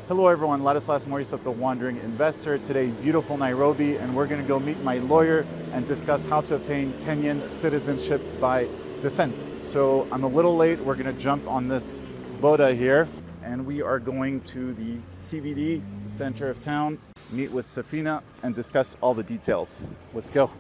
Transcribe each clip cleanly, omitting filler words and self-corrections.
Hello everyone, Ladislas, Maurice of The Wandering Investor. Today, beautiful Nairobi, and we're going to go meet my lawyer and discuss how to obtain Kenyan citizenship by descent. So I'm a little late. We're going to jump on this boda here, and we are going to the CBD, the center of town, meet with Safina, and discuss all the details. Let's go.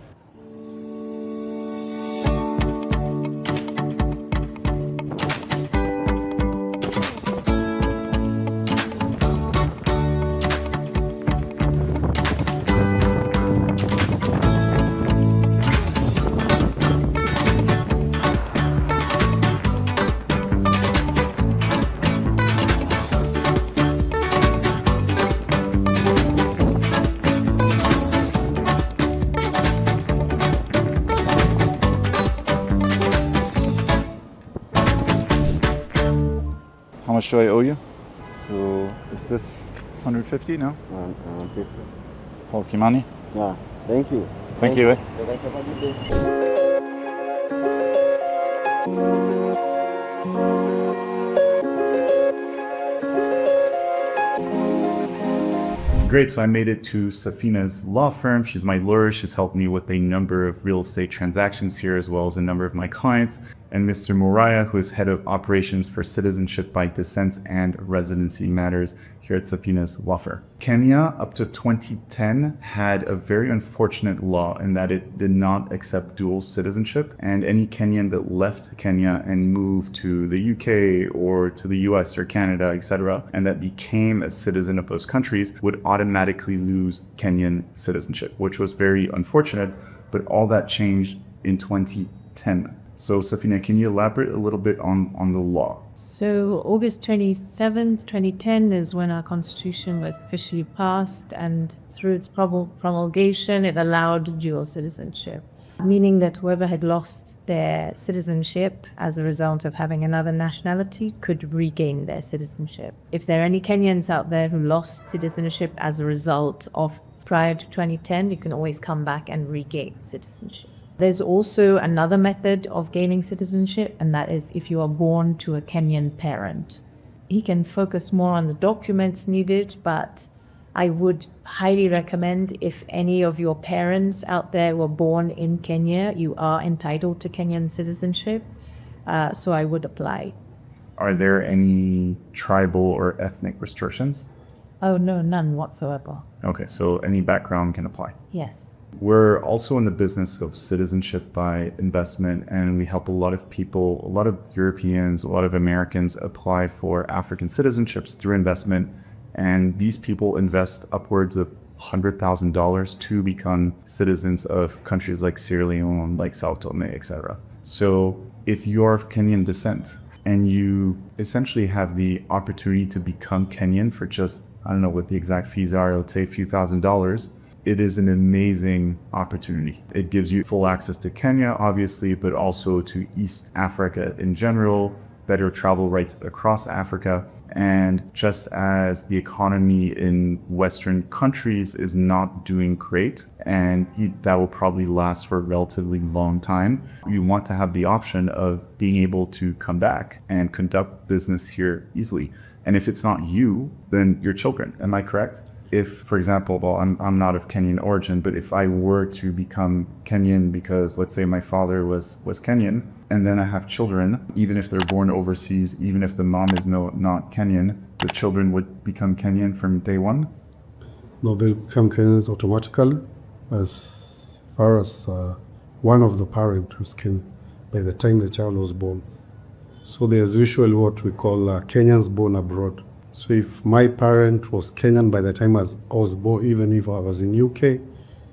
How much do I owe you? So is this 150 now? 150. Paul Kimani? Yeah, thank you. Thank you. Great, so I made it to Safina's law firm. She's my lawyer. She's helped me with a number of real estate transactions here, as well as a number of my clients. And Mr. Muraya, who is head of operations for citizenship by descent and residency matters here at Safina's law firm. Kenya, up to 2010, had a very unfortunate law in that it did not accept dual citizenship, and any Kenyan that left Kenya and moved to the UK or to the US or Canada, etc., and that became a citizen of those countries would automatically lose Kenyan citizenship, which was very unfortunate, but all that changed in 2010. So Safina, can you elaborate a little bit on the law? So August 27th, 2010 is when our constitution was officially passed, and through its promulgation, it allowed dual citizenship, meaning that whoever had lost their citizenship as a result of having another nationality could regain their citizenship. If there are any Kenyans out there who lost citizenship as a result of prior to 2010, you can always come back and regain citizenship. There's also another method of gaining citizenship, and that is if you are born to a Kenyan parent. He can focus more on the documents needed, but I would highly recommend, if any of your parents out there were born in Kenya, you are entitled to Kenyan citizenship, so I would apply. Are there any tribal or ethnic restrictions? Oh no, none whatsoever. Okay, so any background can apply. Yes. We're also in the business of citizenship by investment, and we help a lot of people, a lot of Europeans, a lot of Americans apply for African citizenships through investment. And these people invest upwards of $100,000 to become citizens of countries like Sierra Leone, like Sao Tome, etc. So if you're of Kenyan descent and you essentially have the opportunity to become Kenyan for just, I don't know what the exact fees are, let's say a few $1,000s, it is an amazing opportunity. It gives you full access to Kenya, obviously, but also to East Africa in general, better travel rights across Africa. And just as the economy in Western countries is not doing great, and that will probably last for a relatively long time, you want to have the option of being able to come back and conduct business here easily. And if it's not you, then your children. Am I correct? If, for example, well, I'm not of Kenyan origin, but if I were to become Kenyan because, let's say, my father was Kenyan, and then I have children, even if they're born overseas, even if the mom is not Kenyan, the children would become Kenyan from day one? No, they become Kenyans automatically as far as one of the parents was Kenyan by the time the child was born. So there's usually what we call Kenyans born abroad. So if my parent was Kenyan by the time I was born, even if I was in UK,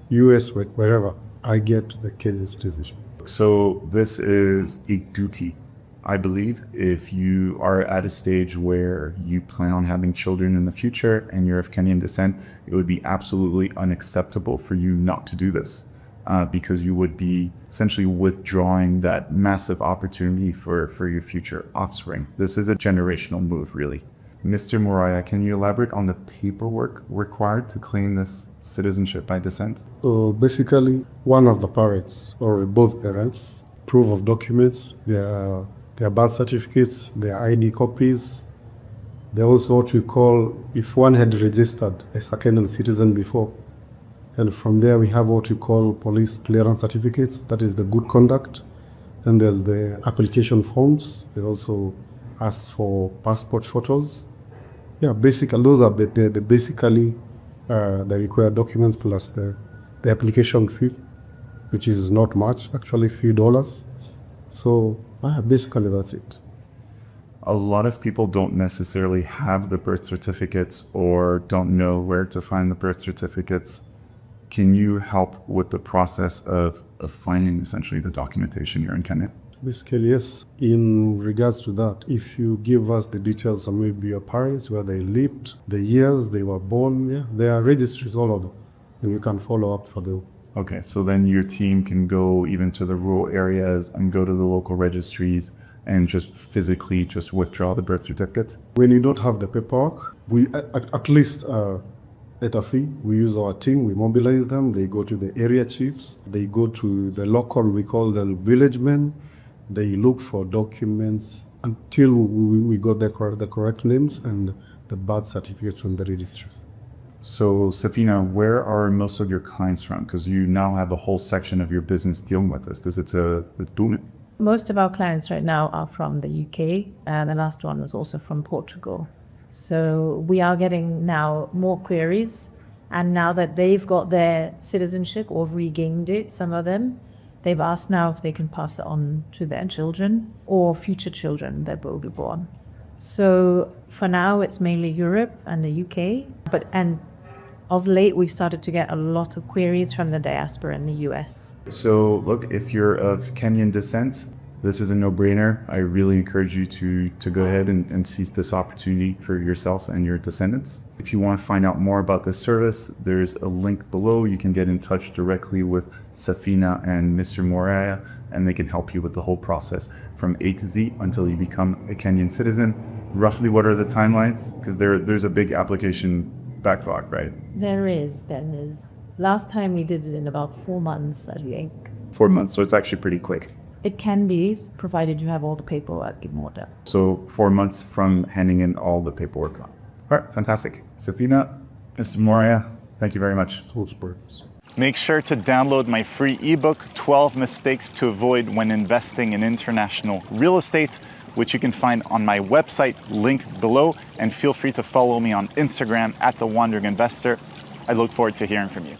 US, wherever, I get the Kenyan citizenship. So this is a duty, I believe. If you are at a stage where you plan on having children in the future and you're of Kenyan descent, it would be absolutely unacceptable for you not to do this, because you would be essentially withdrawing that massive opportunity for your future offspring. This is a generational move, really. Mr. Muraya, can you elaborate on the paperwork required to claim this citizenship by descent? Basically, one of the parents or both parents, proof of documents, their birth certificates, their ID copies, There also what we call, if one had registered as a Kenyan citizen before, and from there we have what we call police clearance certificates, that is the good conduct. Then there's the application forms. They also ask for passport photos. Yeah, basically those are basically the required documents plus the application fee, which is not much, actually few dollars. So basically that's it. A lot of people don't necessarily have the birth certificates or don't know where to find the birth certificates. Can you help with the process of finding essentially the documentation here in Kenya? Basically, yes. In regards to that, if you give us the details of maybe your parents, where they lived, the years they were born, yeah, there are registries all over, and you can follow up for them. Okay, so then your team can go even to the rural areas and go to the local registries and just physically just withdraw the birth certificate? When you don't have the paperwork, we at least at a fee, we use our team, we mobilize them, they go to the area chiefs, they go to the local, we call them village men, they look for documents until we got the correct names and the birth certificates from the registries. So Safina, where are most of your clients from? Because you now have a whole section of your business dealing with this, because it's a doing. Most of our clients right now are from the UK, and the last one was also from Portugal. So we are getting now more queries, and now that they've got their citizenship or regained it, some of them, they've asked now if they can pass it on to their children or future children that will be born. So for now, it's mainly Europe and the UK, and of late, we've started to get a lot of queries from the diaspora in the US. So look, if you're of Kenyan descent, this is a no-brainer. I really encourage you to go ahead and seize this opportunity for yourself and your descendants. If you want to find out more about this service, there's a link below. You can get in touch directly with Safina and Mr. Muraya, and they can help you with the whole process from A to Z until you become a Kenyan citizen. Roughly, what are the timelines? Because there's a big application backlog, right? There is. Last time we did it in about 4 months, I think. 4 months, so it's actually pretty quick. It can be, provided you have all the paperwork in order. So 4 months from handing in all the paperwork. All right, fantastic. Safina, Mr. Muraya, thank you very much. Make sure to download my free ebook, 12 Mistakes to Avoid When Investing in International Real Estate, which you can find on my website, linked below, and feel free to follow me on Instagram @TheWandering Investor. I look forward to hearing from you.